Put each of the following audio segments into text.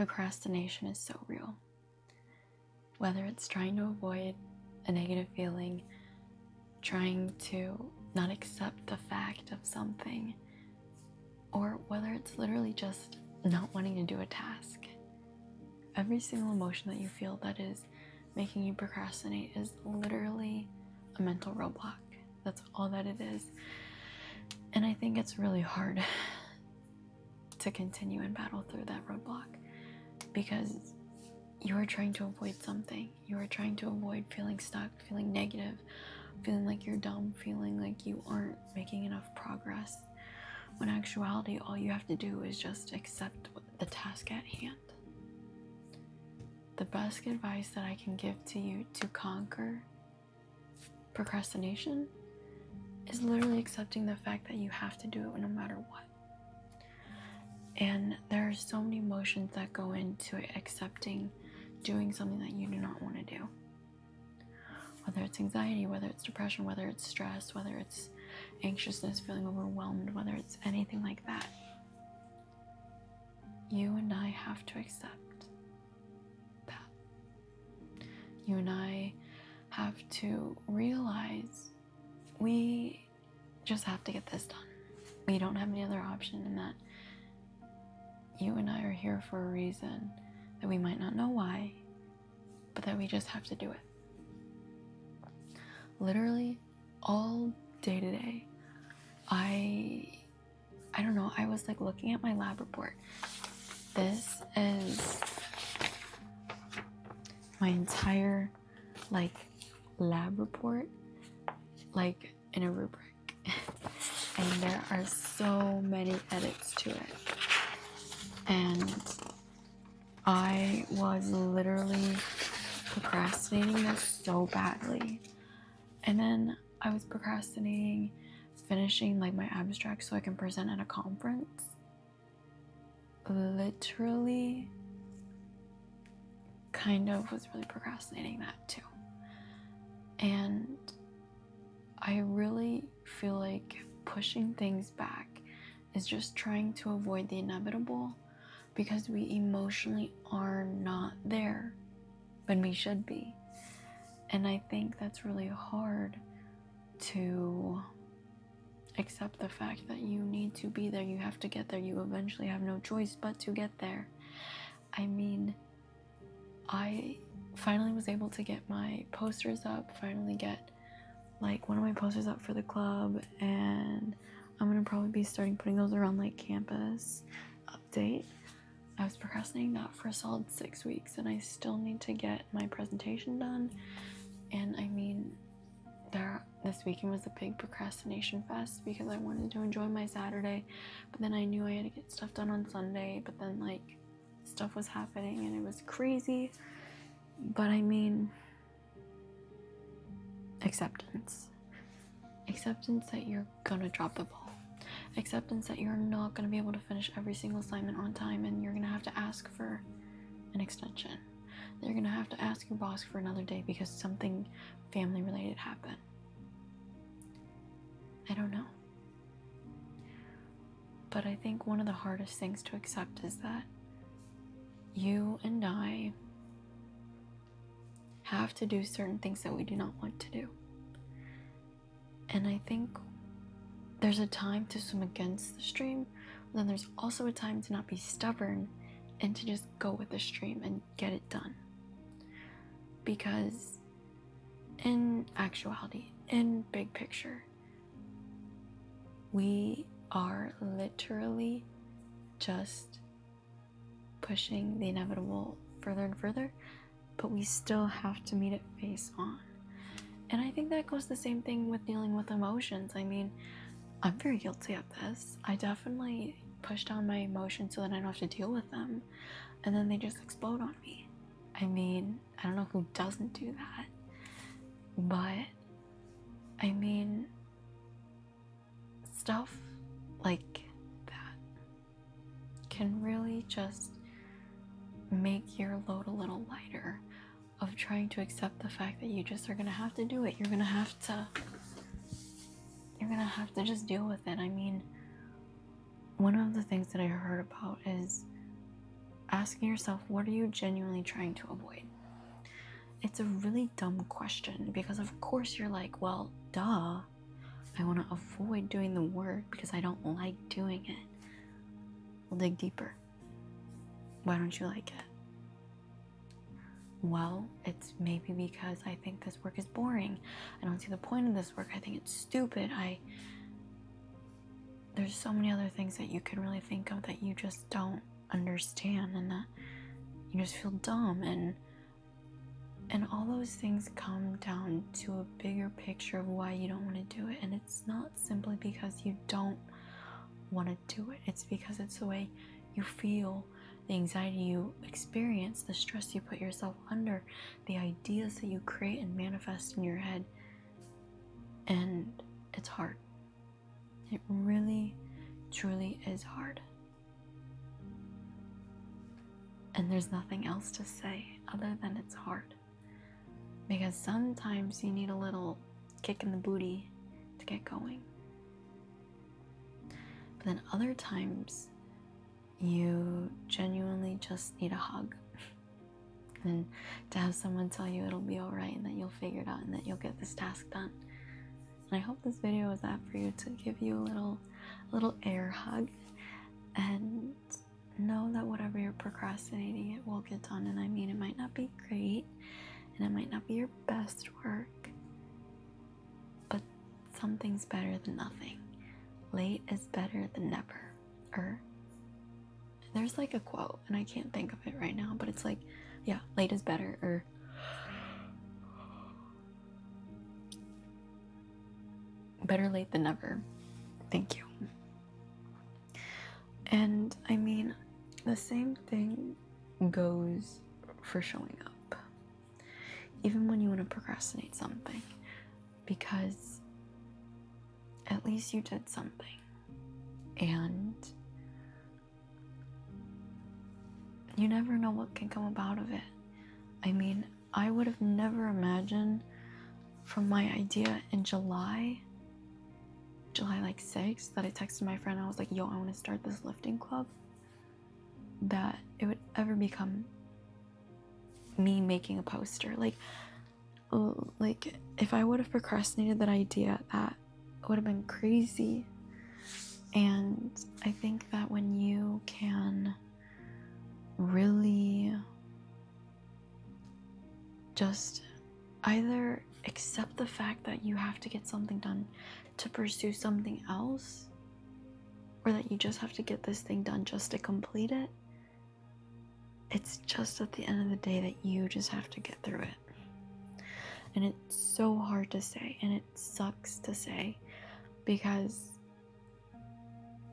procrastination is so real. Whether it's trying to avoid a negative feeling, trying to not accept the fact of something, or whether it's literally just not wanting to do a task. Every single emotion that you feel that is making you procrastinate is literally a mental roadblock. That's all that it is. And I think it's really hard to continue and battle through that roadblock because you are trying to avoid something. You are trying to avoid feeling stuck, feeling negative, feeling like you're dumb, feeling like you aren't making enough progress. When in actuality, all you have to do is just accept the task at hand. The best advice that I can give to you to conquer procrastination is literally accepting the fact that you have to do it no matter what. And there are so many emotions that go into accepting doing something that you do not want to do. Whether it's anxiety, whether it's depression, whether it's stress, whether it's anxiousness, feeling overwhelmed, whether it's anything like that. You and I have to accept that. You and I have to realize we just have to get this done. We don't have any other option, and that you and I are here for a reason that we might not know why, but that we just have to do it. Literally all day today, I don't know, I was like looking at my lab report. This is my entire like lab report, like in a rubric. And there are so many edits to it. And I was literally procrastinating this so badly. And then I was procrastinating finishing like my abstract so I can present at a conference. Literally kind of was really procrastinating that too. And I really feel like pushing things back is just trying to avoid the inevitable because we emotionally are not there when we should be. And I think that's really hard to accept the fact that you need to be there. You have to get there. You eventually have no choice but to get there. I mean, I finally was able to get my posters up, finally get like one of my posters up for the club, and I'm gonna probably be starting putting those around like campus update. I was procrastinating that for a solid 6 weeks, and I still need to get my presentation done. And I mean, this weekend was a big procrastination fest because I wanted to enjoy my Saturday, but then I knew I had to get stuff done on Sunday, but then like stuff was happening and it was crazy. But I mean, acceptance that you're gonna drop the ball, acceptance that you're not gonna be able to finish every single assignment on time, and you're gonna have to ask for an extension. You're gonna have to ask your boss for another day because something family related happened. I don't know. But I think one of the hardest things to accept is that you and I have to do certain things that we do not want to do. And I think there's a time to swim against the stream, but then there's also a time to not be stubborn and to just go with the stream and get it done. Because in actuality, in big picture, we are literally just pushing the inevitable further and further, but we still have to meet it face on. And I think that goes the same thing with dealing with emotions. I mean, I'm very guilty of this. I definitely push down my emotions so that I don't have to deal with them, and then they just explode on me. I mean, I don't know who doesn't do that, but I mean, stuff like that can really just make your load a little lighter of trying to accept the fact that you just are gonna have to do it. You're gonna have to just deal with it. I mean, one of the things that I heard about is asking yourself, what are you genuinely trying to avoid? It's a really dumb question because, of course, you're like, well, duh. I want to avoid doing the work because I don't like doing it. We'll dig deeper. Why don't you like it? Well, it's maybe because I think this work is boring. I don't see the point of this work. I think it's stupid. There's so many other things that you can really think of that you just don't understand, and that you just feel dumb, and all those things come down to a bigger picture of why you don't want to do it. And it's not simply because you don't want to do it. It's because it's the way you feel, the anxiety you experience, the stress you put yourself under, the ideas that you create and manifest in your head. And it's hard. It really, truly is hard. And there's nothing else to say other than it's hard. Because sometimes you need a little kick in the booty to get going. But then other times, you genuinely just need a hug. And to have someone tell you it'll be alright, and that you'll figure it out, and that you'll get this task done. And I hope this video was that for you, to give you a little air hug. And know that whatever you're procrastinating, it will get done. And I mean, it might not be great, and it might not be your best work, but something's better than nothing. Late is better than never. There's like a quote, and I can't think of it right now, but it's like, yeah, late is better, better late than never. Thank you. And I mean, the same thing goes for showing up. Even when you want to procrastinate something, because at least you did something. And you never know what can come about of it. I mean, I would have never imagined from my idea in July like 6th, that I texted my friend. I was like, yo, I want to start this lifting club, that it would ever become me making a poster. Like if I would have procrastinated that idea, that would have been crazy. And I think that when you can really just either accept the fact that you have to get something done to pursue something else, or that you just have to get this thing done just to complete it, it's just at the end of the day that you just have to get through it. And it's so hard to say, and it sucks to say, because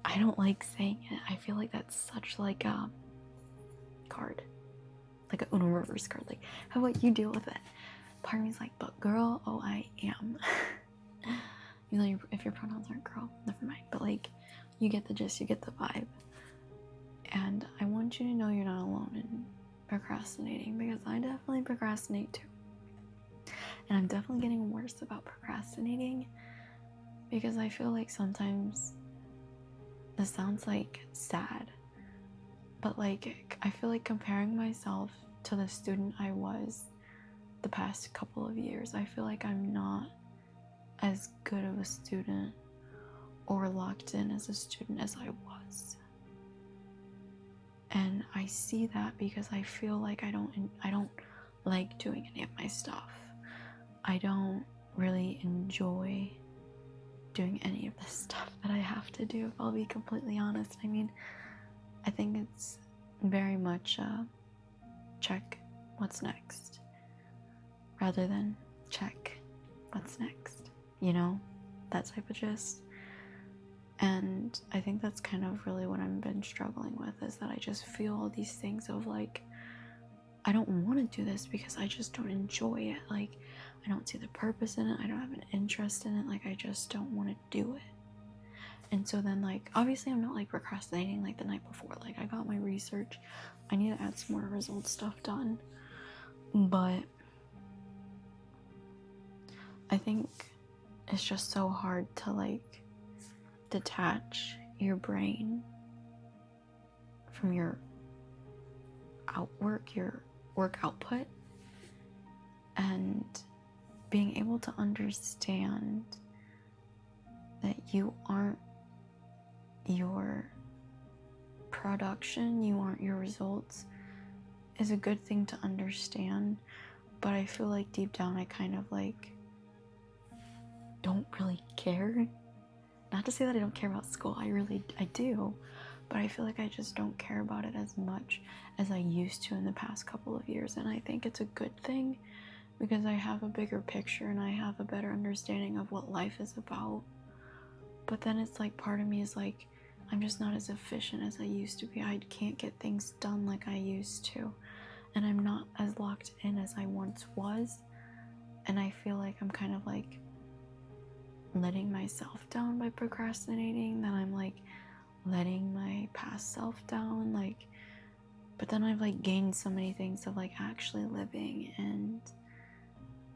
I don't like saying it. I feel like that's such like a card, like a Uno reverse card. Like, how about you deal with it? Part of me's like, but girl, oh, I am. You know, if your pronouns aren't girl, never mind. But like, you get the gist, you get the vibe. And I want you to know you're not alone in procrastinating, because I definitely procrastinate too. And I'm definitely getting worse about procrastinating, because I feel like sometimes, this sounds like sad, but like, I feel like comparing myself to the student I was the past couple of years, I feel like I'm not as good of a student or locked in as a student as I was. And I see that because I feel like I don't like doing any of my stuff. I don't really enjoy doing any of the stuff that I have to do, if I'll be completely honest. I mean, I think it's very much check what's next, rather than check what's next, you know, that type of gist. And I think that's kind of really what I've been struggling with, is that I just feel all these things of like, I don't want to do this because I just don't enjoy it. Like, I don't see the purpose in it. I don't have an interest in it. Like, I just don't want to do it. And so then, like, obviously I'm not like procrastinating like the night before. Like, I got my research. I need to add some more result stuff done. But I think it's just so hard to like detach your brain from your your work output, and being able to understand that you aren't your production, you aren't your results, is a good thing to understand. But I feel like deep down I kind of like don't really care. Not to say that I don't care about school, I do, but I feel like I just don't care about it as much as I used to in the past couple of years. And I think it's a good thing because I have a bigger picture and I have a better understanding of what life is about. But then it's like part of me is like, I'm just not as efficient as I used to be. I can't get things done like I used to. And I'm not as locked in as I once was. And I feel like I'm kind of like letting myself down by procrastinating, that I'm like letting my past self down, like, but then I've like gained so many things of like actually living and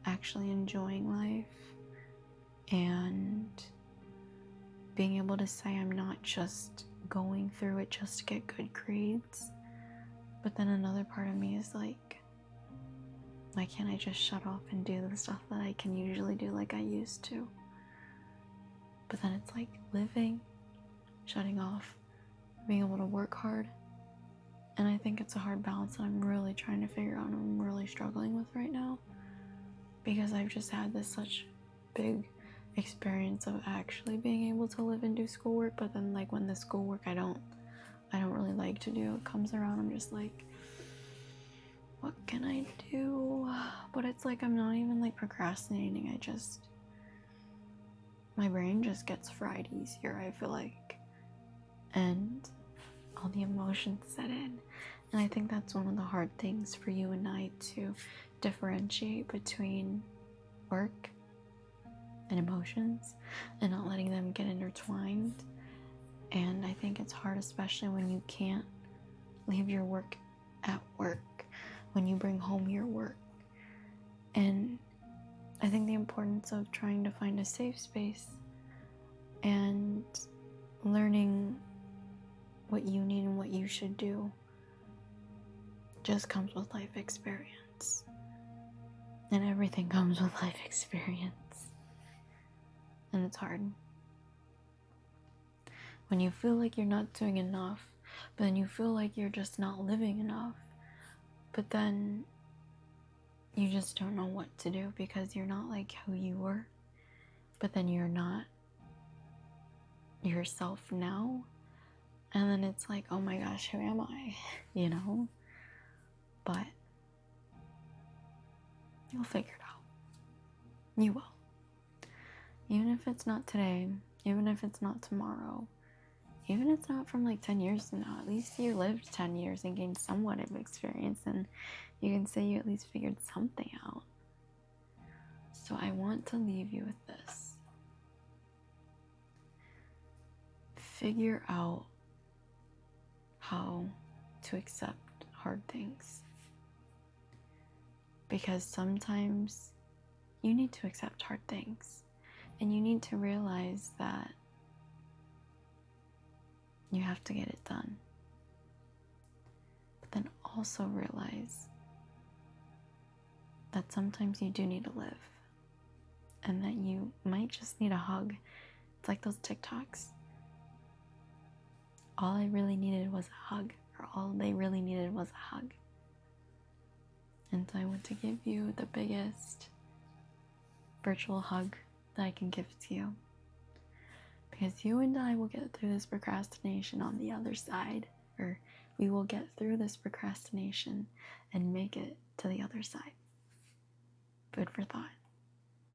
actually enjoying life and being able to say I'm not just going through it just to get good grades. But then another part of me is like, why can't I just shut off and do the stuff that I can usually do like I used to? But then it's like living, shutting off, being able to work hard. And I think it's a hard balance that I'm really trying to figure out and I'm really struggling with right now, because I've just had this such big experience of actually being able to live and do schoolwork. But then like when the schoolwork I don't really like to do, it comes around, I'm just like, what can I do? But it's like I'm not even like procrastinating. My brain just gets fried easier, I feel like, and all the emotions set in. And I think that's one of the hard things for you and I, to differentiate between work and emotions and not letting them get intertwined. And I think it's hard, especially when you can't leave your work at work, when you bring home your work. And I think the importance of trying to find a safe space and learning what you need and what you should do just comes with life experience. And everything comes with life experience. And it's hard. When you feel like you're not doing enough, but then you feel like you're just not living enough, but then you just don't know what to do because you're not like who you were, but then you're not yourself now. And then it's like, oh my gosh, who am I? You know? But you'll figure it out. You will. Even if it's not today, even if it's not tomorrow, even if it's not from like 10 years from now, at least you lived 10 years and gained somewhat of experience, and you can say you at least figured something out. So I want to leave you with this. Figure out how to accept hard things. Because sometimes you need to accept hard things, and you need to realize that you have to get it done. But then also realize that sometimes you do need to live, and that you might just need a hug. It's like those TikToks. All I really needed was a hug, or all they really needed was a hug. And so I want to give you the biggest virtual hug that I can give to you. Because you and I will get through this procrastination on the other side, or we will get through this procrastination and make it to the other side. Food for thought.